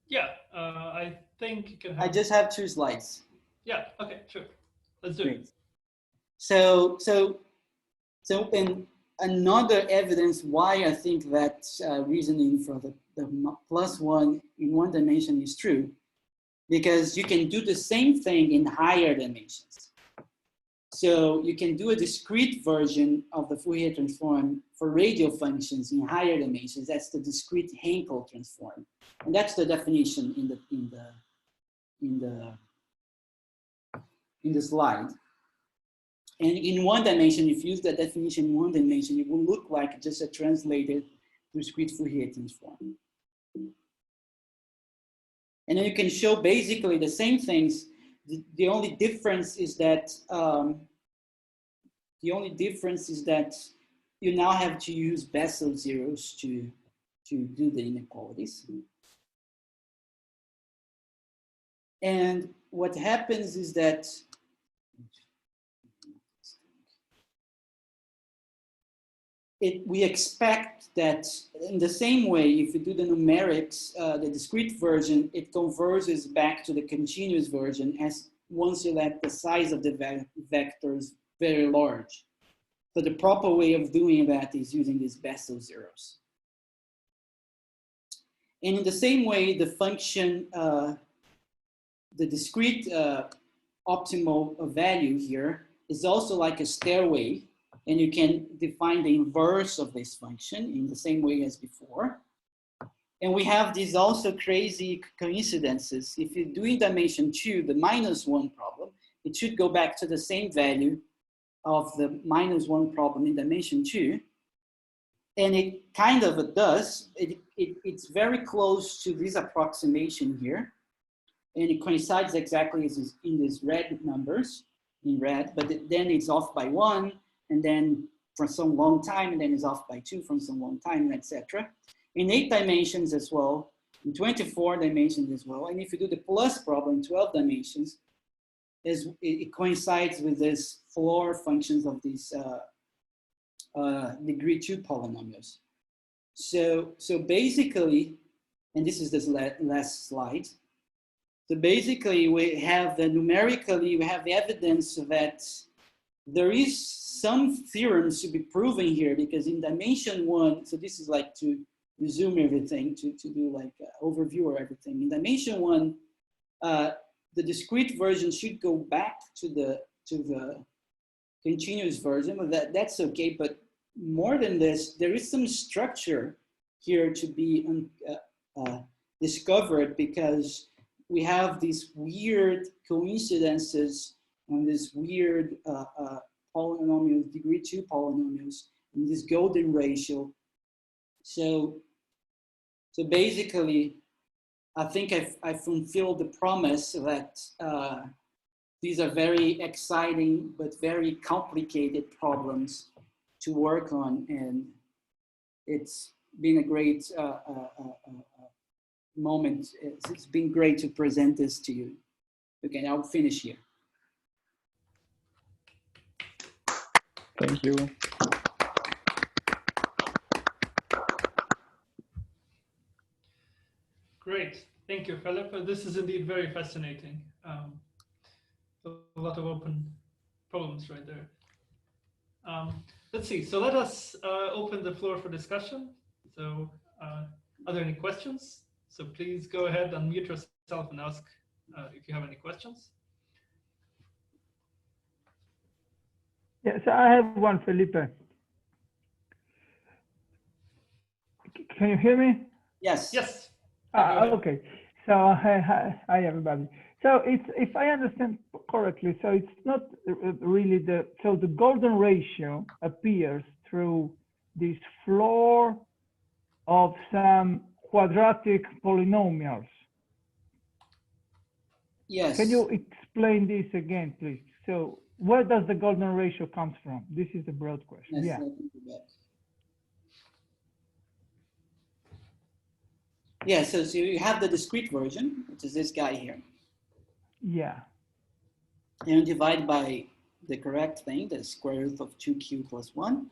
Yeah, I think you can have. I just have 2 slides. Yeah, okay, sure. Let's do it. So and another evidence why I think that reasoning for the +1 in one dimension is true, because you can do the same thing in higher dimensions. So you can do a discrete version of the Fourier transform for radial functions in higher dimensions. That's the discrete Hankel transform, and that's the definition in the slide. And in one dimension, if you use that definition in one dimension, it will look like just a translated discrete Fourier transform. And then you can show basically the same things. The only difference is that you now have to use Bessel zeros to do the inequalities. And what happens is that we expect that in the same way, if you do the numerics, the discrete version, it converges back to the continuous version as once you let the size of the vectors very large. So the proper way of doing that is using these Bessel zeros. And in the same way, the function, the discrete optimal value here is also like a stairway, and you can define the inverse of this function in the same way as before. And we have these also crazy coincidences. If you do in dimension 2, the -1 problem, it should go back to the same value of the -1 problem in dimension 2. And it kind of does. It's very close to this approximation here. And it coincides exactly as in these red numbers, in red, but then it's off by 1, and then for some long time, and then it's off by 2 from some long time, etc. In 8 dimensions as well, in 24 dimensions as well. And if you do the plus problem in 12 dimensions, it coincides with this floor functions of these degree 2 polynomials. So basically, and this is this last slide. So basically, we have numerically, we have evidence that there is some theorems to be proven here, because in dimension 1, so this is like to resume everything, to do like an overview or everything. In dimension 1, the discrete version should go back to the continuous version. That's okay, but more than this, there is some structure here to be discovered, because we have these weird coincidences and this weird polynomials, degree 2 polynomials, in this golden ratio. So basically, I think I've fulfilled the promise that these are very exciting but very complicated problems to work on, and it's been a great moment. It's been great to present this to you. Okay, I'll finish here. Thank you. Great. Thank you, Felipe. This is indeed very fascinating. A lot of open problems right there. Let's see. So let us open the floor for discussion. So are there any questions? So please go ahead, unmute yourself and ask if you have any questions. Yeah, so I have one, Felipe. Can you hear me? Yes. Yes. Okay. So hi everybody. So it's, if I understand correctly, so it's not really the golden ratio appears through this floor of some quadratic polynomials. Yes. Can you explain this again, please? So where does the golden ratio comes from? This is the broad question. Yes, Yeah. let me do that. Yeah, so you have the discrete version, which is this guy here. Yeah. And you divide by the correct thing, the square root of 2q plus 1,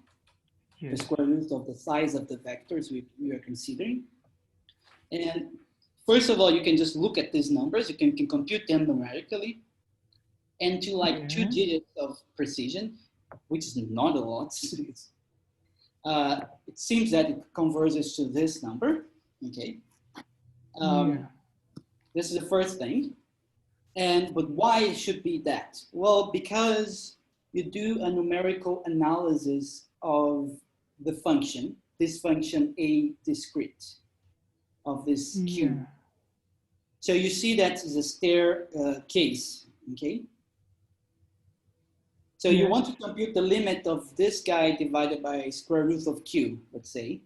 Yes. the square root of the size of the vectors we are considering. And first of all, you can just look at these numbers. You can compute them numerically. And to like 2 Yeah. digits of precision, which is not a lot, it seems that it converges to this number, okay? Yeah. This is the first thing. But why it should be that? Well, because you do a numerical analysis of the function, this function A discrete of this cube. Yeah. So you see that is a stair case, okay? So you Yes. want to compute the limit of this guy divided by square root of q, let's say.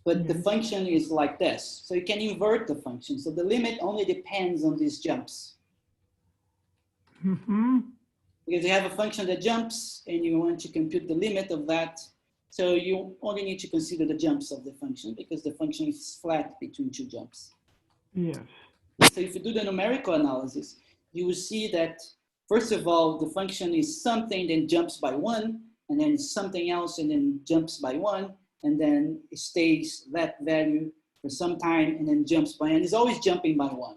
But the Yes. function is like this. So you can invert the function. So the limit only depends on these jumps. Mm-hmm. Because you have a function that jumps and you want to compute the limit of that. So you only need to consider the jumps of the function because the function is flat between two jumps. Yes. So if you do the numerical analysis, you will see that, first of all, the function is something, then jumps by 1, and then something else, and then jumps by 1, and then it stays that value for some time, and then jumps by, and it's always jumping by 1.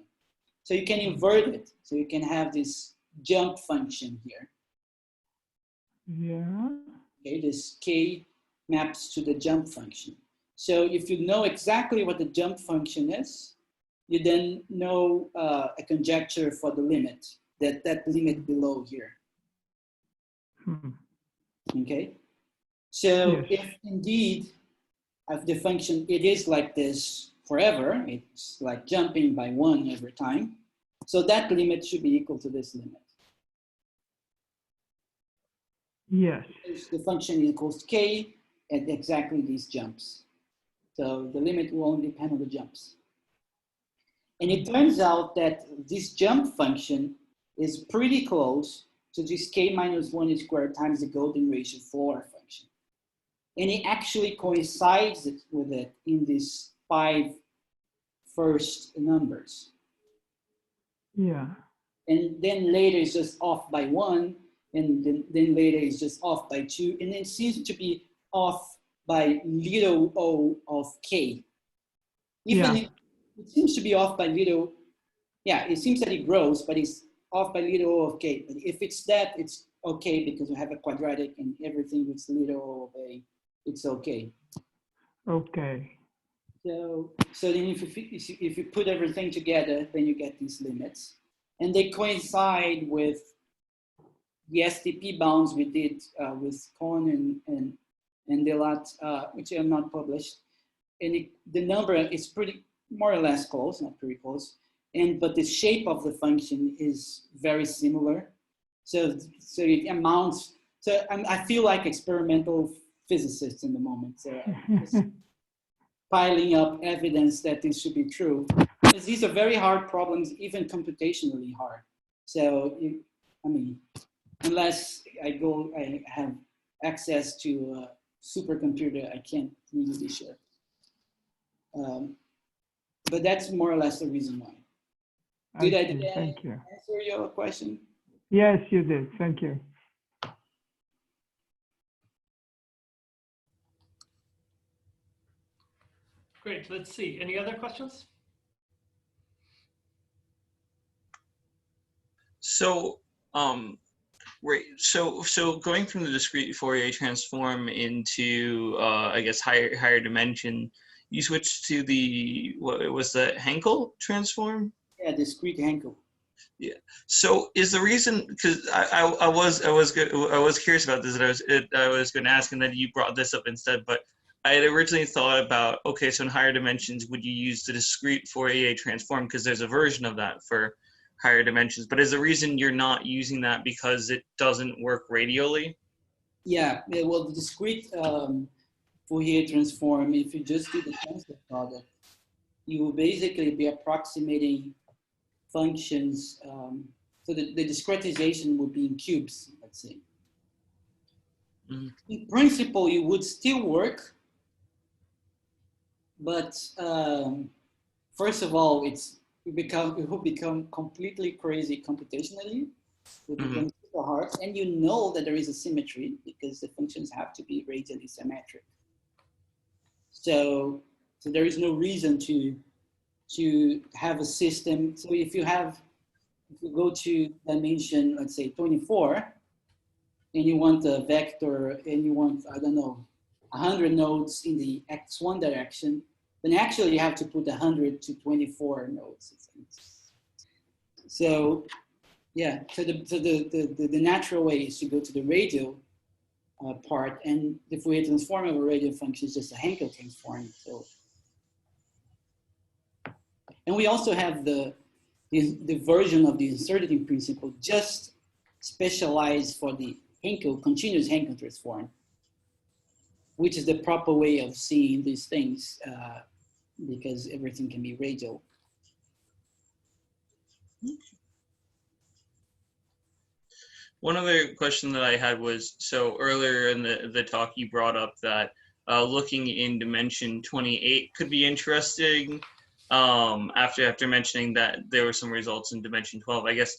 So you can invert it. So you can have this jump function here. Yeah. Okay, this k maps to the jump function. So if you know exactly what the jump function is, you then know a conjecture for the limit, that limit below here. Hmm. Okay, so Yes. if indeed of the function it is like this forever, it's like jumping by 1 every time, so that limit should be equal to this limit. Yes. The function equals k at exactly these jumps. So the limit will only depend on the jumps. And it turns out that this jump function is pretty close to this k minus 1 squared times the golden ratio floor function. And it actually coincides with it in these 5 first numbers. Yeah. And then later it's just off by 1, and then later it's just off by 2, and then it seems to be off by little o of k. Even if it seems to be off by little, yeah, it seems that it grows, but it's off by little o of k. But if it's that, it's okay because we have a quadratic and everything with little o of a, it's okay. Okay. So then if you put everything together, then you get these limits. And they coincide with the STP bounds we did with Kohn and Delat, which are not published. And the number is pretty, more or less close, not pretty close. But the shape of the function is very similar. So it amounts, so I feel like experimental physicist in the moment. So just piling up evidence that this should be true. Because these are very hard problems, even computationally hard. So, I mean, unless I have access to a supercomputer, I can't really be sure. But that's more or less the reason why. Did I Thank you. answer your question? Yes, you did. Thank you. Great. Let's see. Any other questions? So, right. So going from the discrete Fourier transform into, I guess, higher dimension, you switched to the, what was the Hankel transform? Yeah, discrete Hankel. Yeah. So is the reason, because I was curious about this, and I was going to ask, and then you brought this up instead. But I had originally thought about, okay, so in higher dimensions, would you use the discrete Fourier transform, because there's a version of that for higher dimensions. But is the reason you're not using that because it doesn't work radially? Yeah, well, the discrete Fourier transform, if you just do the transfer product, you will basically be approximating functions. So the discretization would be in cubes, let's say. Mhm. In principle, it would still work, but first of all, it will become completely crazy computationally. It will become super hard, and you know that there is a symmetry because the functions have to be radially symmetric. So there is no reason to have a system. So if you go to dimension, let's say 24, and you want a vector, and you want, I don't know, 100 nodes in the x1 direction, then actually you have to put 100 to 24 nodes. So yeah, so the natural way is to go to the radial part, and the Fourier transform of a radial function is just a Hankel transform. So, and we also have the version of the uncertainty principle just specialized for the continuous Hankel transform, which is the proper way of seeing these things because everything can be radial. One other question that I had was, so earlier in the talk, you brought up that looking in dimension 28 could be interesting. After mentioning that there were some results in dimension 12, I guess,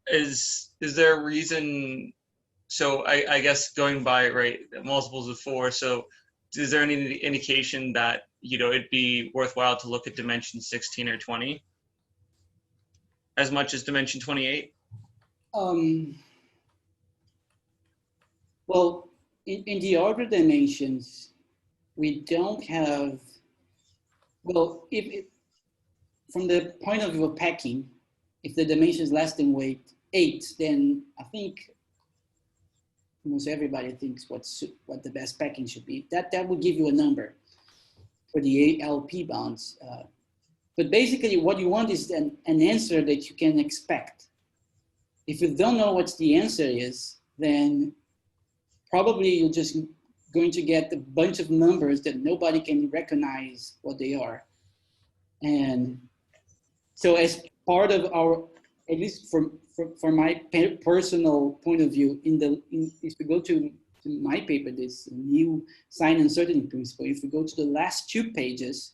is there a reason? So I guess going by, right, multiples of 4, so is there any indication that, it'd be worthwhile to look at dimension 16 or 20 as much as dimension 28? Well, in the order dimensions, we don't have, well, from the point of view of packing, if the dimension is less than 8, then I think almost everybody thinks what the best packing should be. That would give you a number for the LP bounds. But basically what you want is an answer that you can expect. If you don't know what the answer is, then probably you're just going to get a bunch of numbers that nobody can recognize what they are. And so as part of our, at least from my personal point of view, if we go to my paper, this new sign uncertainty principle, if we go to the last 2 pages,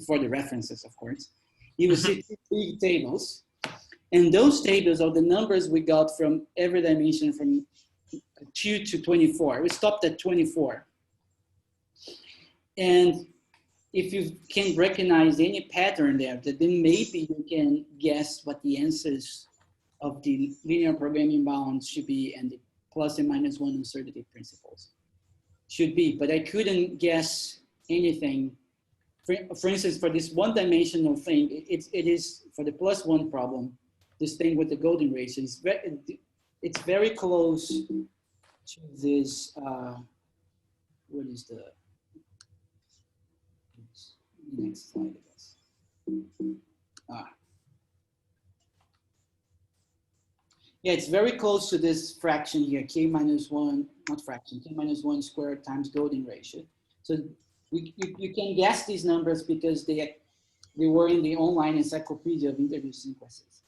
for the references, of course, you will see 3 tables. And those tables are the numbers we got from every dimension from 2 to 24. We stopped at 24. And if you can recognize any pattern there, then maybe you can guess what the answers of the linear programming bounds should be and the plus and minus 1 uncertainty principles should be. But I couldn't guess anything. For instance, for this one-dimensional thing, it is for the +1 problem, this thing with the golden ratio, it's very close to this, what is the next slide, I guess. Yeah, it's very close to this fraction here, k minus 1, not fraction, k minus 1 squared times golden ratio. So you can guess these numbers because they were in the online encyclopedia of interview sequences.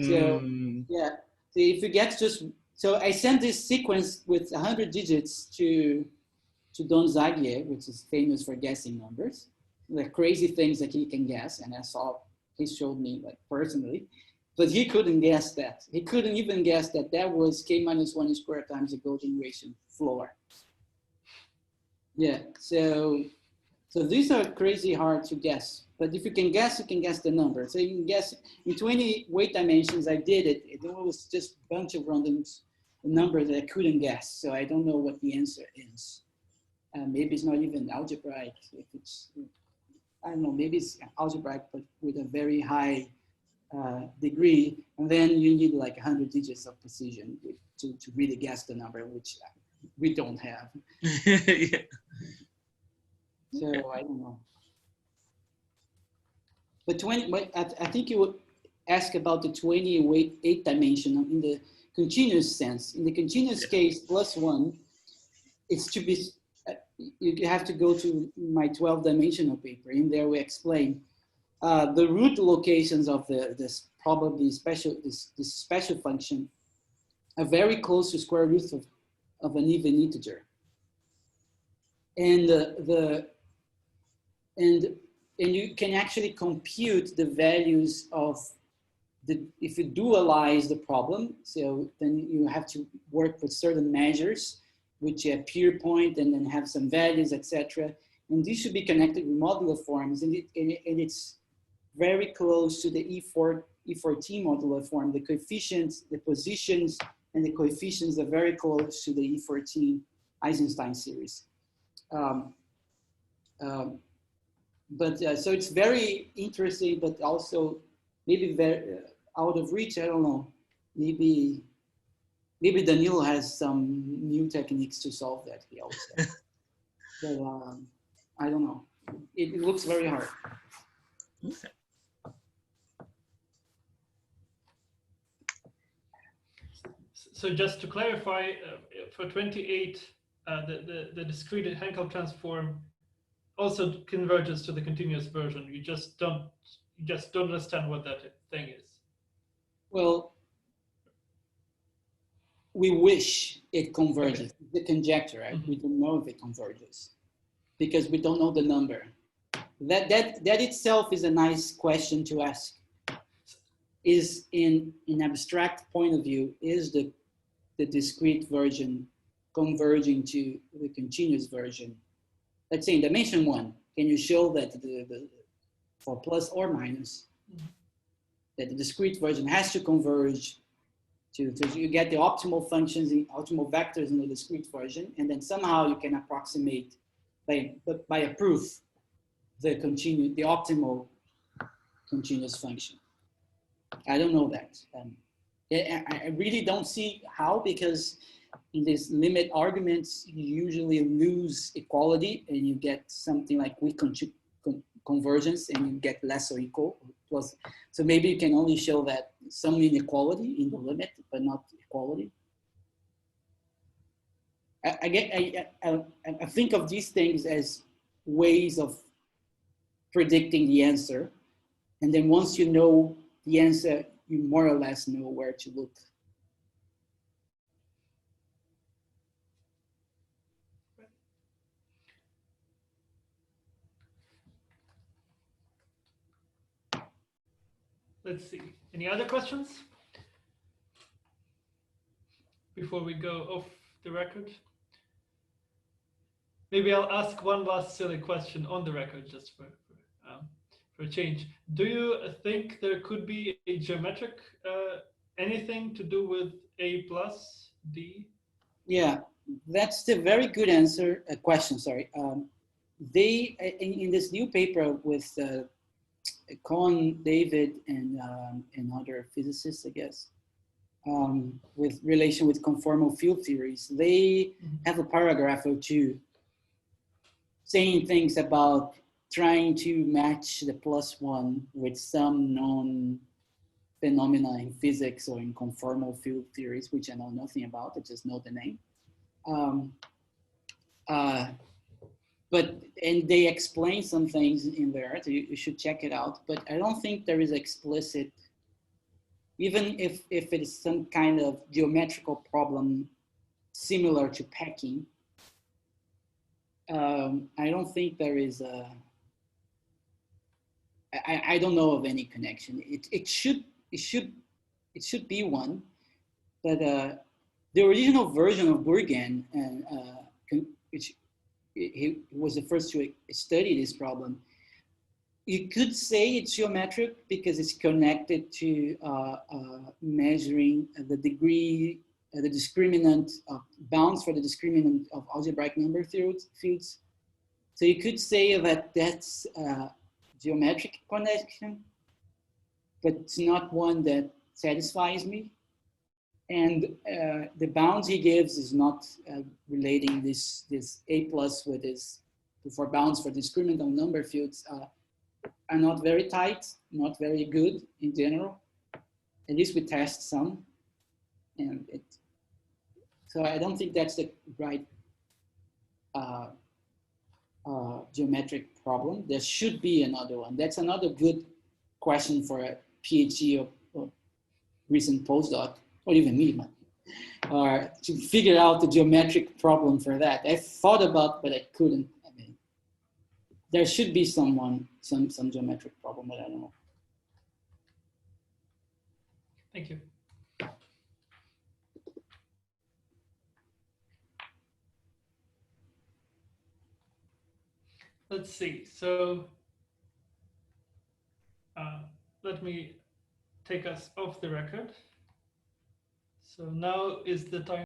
So yeah, so if you get so I sent this sequence with 100 digits to Don Zagier, which is famous for guessing numbers, the crazy things that he can guess, and he showed me like personally, but he couldn't guess that. He couldn't even guess that was k minus 1 squared times the golden ratio floor. Yeah, so these are crazy hard to guess, but if you can guess the number. So you can guess in 20 weight dimensions. I did it. It was just a bunch of random numbers that I couldn't guess. So I don't know what the answer is. Maybe it's not even algebraic. If it's, I don't know, maybe it's algebraic, but with a very high degree. And then you need like 100 digits of precision to really guess the number, which we don't have. Yeah. So I don't know. But I think you would ask about the 20 weight 8 dimensional in the continuous sense. In the continuous case, +1, it's to be you have to go to my 12-dimensional paper. In there, we explain the root locations of this special function are very close to square root of an even integer, and and you can actually compute the values of if you dualize the problem. So then you have to work with certain measures, which appear point and then have some values, etc. And these should be connected with modular forms, and it's very close to the E14 modular form. The coefficients, the positions, and the coefficients are very close to the E14 Eisenstein series. So it's very interesting, but also maybe very out of reach. I don't know. Maybe Danilo has some new techniques to solve that. He always says. But I don't know. It looks very hard. So just to clarify, for 28, the discrete Hankel transform also converges to the continuous version. You just don't understand what that thing is. Well, we wish it converges. Okay. The conjecture, right? Mm-hmm. We don't know if it converges because we don't know the number. That itself is a nice question to ask. Is in abstract point of view, is the discrete version converging to the continuous version? Let's say in dimension 1, can you show that for plus or minus, that the discrete version has to converge to you get the optimal functions, the optimal vectors in the discrete version, and then somehow you can approximate by a proof the optimal continuous function. I don't know that. I really don't see how, because in these limit arguments, you usually lose equality and you get something like weak convergence and you get less or equal plus. So maybe you can only show that some inequality in the limit, but not equality. I think of these things as ways of predicting the answer. And then once you know the answer, you more or less know where to look. Let's see. Any other questions before we go off the record? Maybe I'll ask one last silly question on the record, just for a change. Do you think there could be a geometric anything to do with A plus D? Yeah, that's the very good question. Sorry. They in this new paper with Cohn, David, and other physicists, I guess, with relation with conformal field theories, they have a paragraph or two saying things about trying to match the +1 with some known phenomena in physics or in conformal field theories, which I know nothing about. I just know the name. And they explain some things in there, so you should check it out. But I don't think there is explicit, even if it is some kind of geometrical problem similar to packing, I don't think there is I don't know of any connection. It should be one, but the original version of Burgan, which he was the first to study this problem, you could say it's geometric because it's connected to measuring the degree, the discriminant of bounds for the discriminant of algebraic number fields. So you could say that that's geometric connection, but it's not one that satisfies me. And the bounds he gives is not relating this A plus with this, for bounds for discriminant on number fields are not very tight, not very good in general. At least we test some. And so I don't think that's the right geometric problem. There should be another one. That's another good question for a PhD or recent postdoc, or even me, to figure out the geometric problem for that. I thought about, but I couldn't. I mean, there should be some geometric problem, but I don't know. Thank you. Let's see. So let me take us off the record. So now is the time